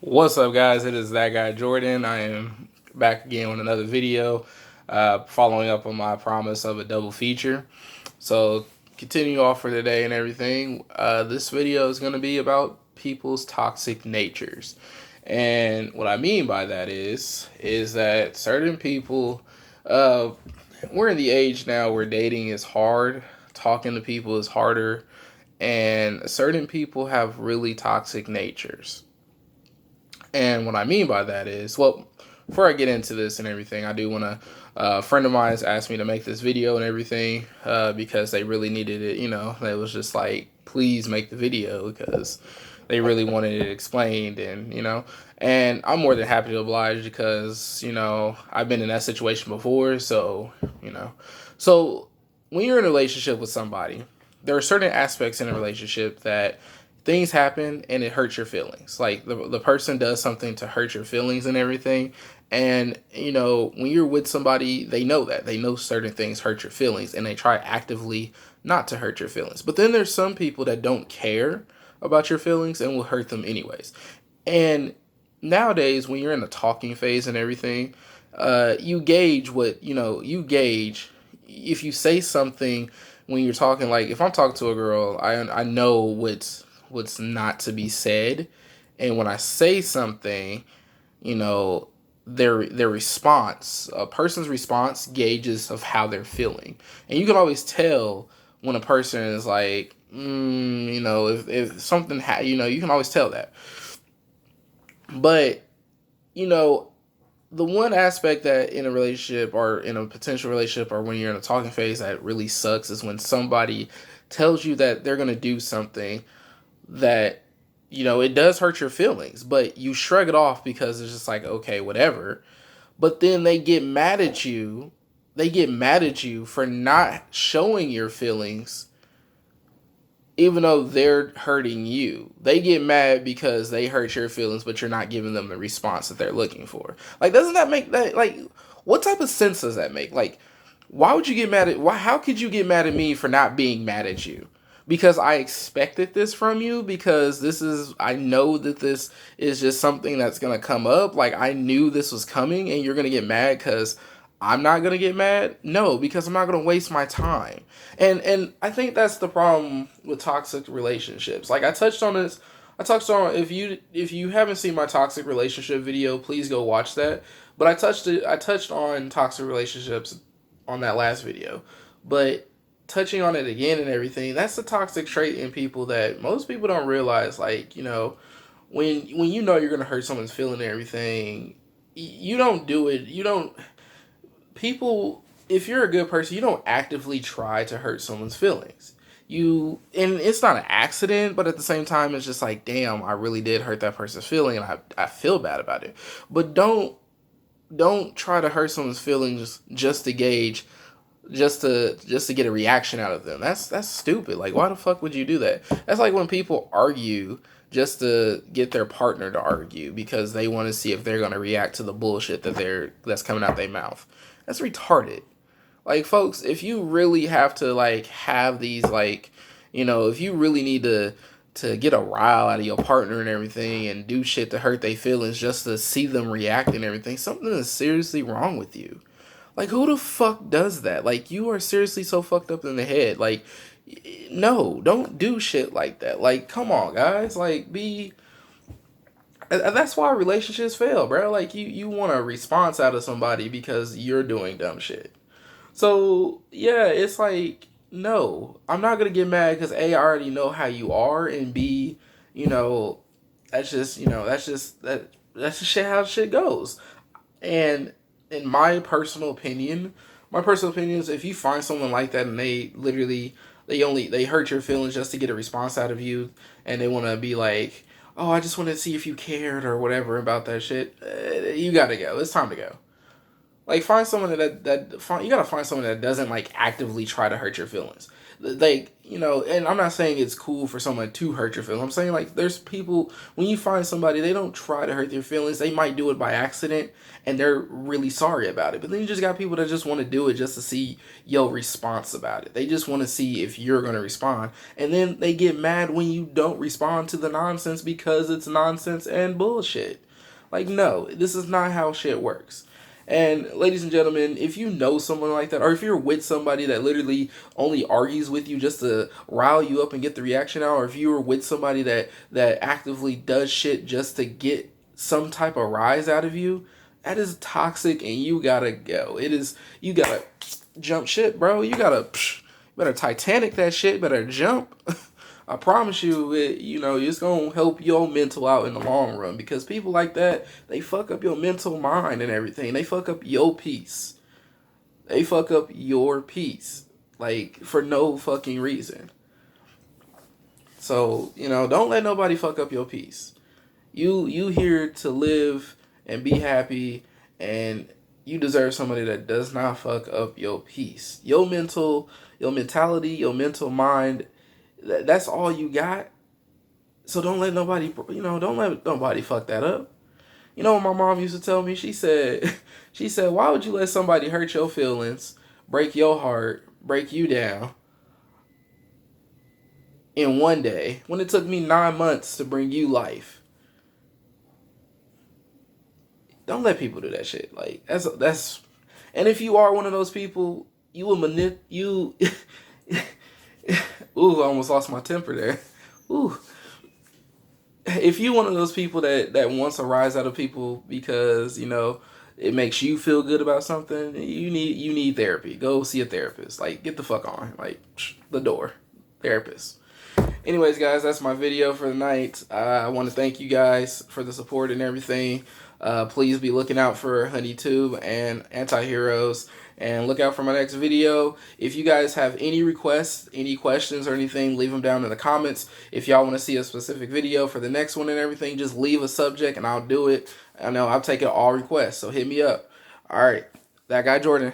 What's up, guys? It is that guy Jordan. I am back again with another video, following up on my promise of a double feature. So, continue off for today and everything. This video is going to be about people's toxic natures, and what I mean by that is that certain people, uh, we're in the age now where dating is hard, talking to people is harder, and certain people have really toxic natures. And what I mean by that is, well, before I get into this and everything, I do want to. A friend of mine has asked me to make this video and everything because they really needed it. They was just like, please make the video because they really wanted it explained, and I'm more than happy to oblige because I've been in that situation before. So when you're in a relationship with somebody, there are certain aspects in a relationship that things happen and it hurts your feelings. Like the person does something to hurt your feelings and everything. And, when you're with somebody, they know that. They know certain things hurt your feelings and they try actively not to hurt your feelings. But then there's some people that don't care about your feelings and will hurt them anyways. And nowadays, when you're in the talking phase and everything, you gauge you gauge if you say something when you're talking. Like if I'm talking to a girl, I know what's not to be said, and when I say something, you know, their response, a person's response gauges of how they're feeling, and you can always tell when a person is like, if something you can always tell that. But you know, the one aspect that in a relationship or in a potential relationship or when you're in a talking phase that really sucks is when somebody tells you that they're going to do something that it does hurt your feelings, but you shrug it off because it's just like, okay, whatever. But then they get mad at you. They get mad at you for not showing your feelings even though they're hurting you. They get mad because they hurt your feelings, but you're not giving them the response that they're looking for. Like, doesn't that make that, like, what type of sense does that make? Like, why would you get mad at, how could you get mad at me for not being mad at you? Because I expected this from you, because I know that this is just something that's going to come up. Like, I knew this was coming and you're going to get mad because I'm not going to get mad. No, because I'm not going to waste my time. And I think that's the problem with toxic relationships. Like I touched on this. I touched on, if you haven't seen my toxic relationship video, please go watch that. But I touched on toxic relationships on that last video. But touching on it again and everything, that's the toxic trait in people that most people don't realize. Like, when you're gonna hurt someone's feeling and everything, you don't do it. You don't people If you're a good person, you don't actively try to hurt someone's feelings. And it's not an accident, but at the same time it's just like, damn, I really did hurt that person's feeling and I feel bad about it. But don't try to hurt someone's feelings just to gauge, just to get a reaction out of them. That's stupid. Like, why the fuck would you do that? That's like when people argue just to get their partner to argue because they want to see if they're going to react to the bullshit that's coming out their mouth. That's retarded. Like, folks, if you really have to, like, have these, like, if you really need to get a rile out of your partner and everything and do shit to hurt their feelings just to see them react and everything, something is seriously wrong with you. Like, who the fuck does that? Like, you are seriously so fucked up in the head. Like, no, don't do shit like that. Like, come on, guys. Like, that's why relationships fail, bro. Like, you want a response out of somebody because you're doing dumb shit. So yeah, it's like, no, I'm not gonna get mad because A, I already know how you are, and B, you know, that's just shit how shit goes. And in my personal opinion is, if you find someone like that and they literally they hurt your feelings just to get a response out of you, and they want to be like, oh, I just want to see if you cared or whatever about that shit, you gotta go. It's time to go. Like, find someone you gotta find someone that doesn't, like, actively try to hurt your feelings. like, you know, and I'm not saying it's cool for someone to hurt your feelings. I'm saying, like, there's people, when you find somebody, they don't try to hurt their feelings. They might do it by accident and they're really sorry about it. But then you just got people that just want to do it just to see your response about it. They just want to see if you're going to respond. And then they get mad when you don't respond to the nonsense because it's nonsense and bullshit. Like, no, this is not how shit works. And ladies and gentlemen, if you know someone like that, or if you're with somebody that literally only argues with you just to rile you up and get the reaction out, or if you're with somebody that actively does shit just to get some type of rise out of you, that is toxic and you gotta go. You gotta jump shit, bro. You better Titanic that shit, better jump. I promise you, it's gonna help your mental out in the long run, because people like that, they fuck up your mental mind and everything. They fuck up your peace. They fuck up your peace, like, for no fucking reason. So, don't let nobody fuck up your peace. You here to live and be happy, and you deserve somebody that does not fuck up your peace. Your mentality, your mental mind, that's all you got. So don't let nobody, fuck that up. You know what my mom used to tell me? She said, why would you let somebody hurt your feelings, break your heart, break you down in one day when it took me 9 months to bring you life? Don't let people do that shit. Like, that's, and if you are one of those people, you will ooh, I almost lost my temper there. Ooh. If you one of those people that wants a rise out of people because, it makes you feel good about something, you need therapy. Go see a therapist. Like, get the fuck on. Like, the door. Therapist. Anyways, guys, that's my video for the night. I want to thank you guys for the support and everything. Please be looking out for HoneyTube and Anti-Heroes, and look out for my next video. If you guys have any requests, any questions or anything, leave them down in the comments. If y'all want to see a specific video for the next one and everything, just leave a subject and I'll do it. I know I'll take all requests, so hit me up. All right, that guy Jordan.